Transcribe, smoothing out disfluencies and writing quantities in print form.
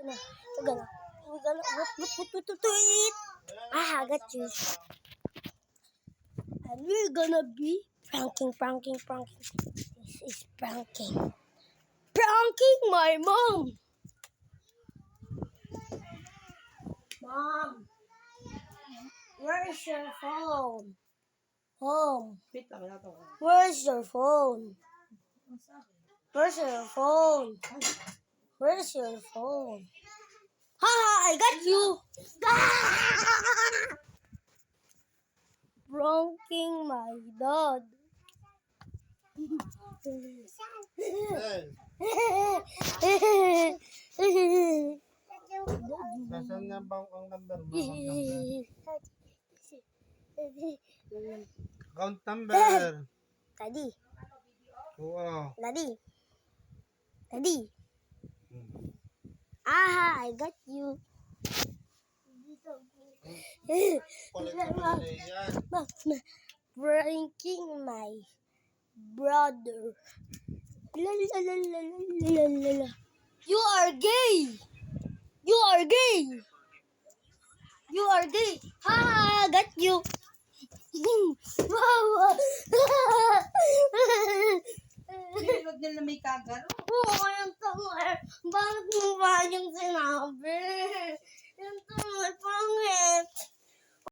We're gonna eat. I got you. And we're gonna be pranking. This is pranking. Pranking my mom. Mom, where's your phone? Home. Where's your phone? Where's your phone? Where's your phone? Ha! I got you! Ah! Pranking my dad. Nasaan nga ba ang number mo? Account number. Daddy. Oo. Daddy. Ah, I got you. Pranking my brother. You are gay. You are gay. You are gay. Ha! Got you. Wow. Huwag nila may kagaro. Oo, yung tanga. Bakit mo ba yung sinabi? Yung tanga, pangit.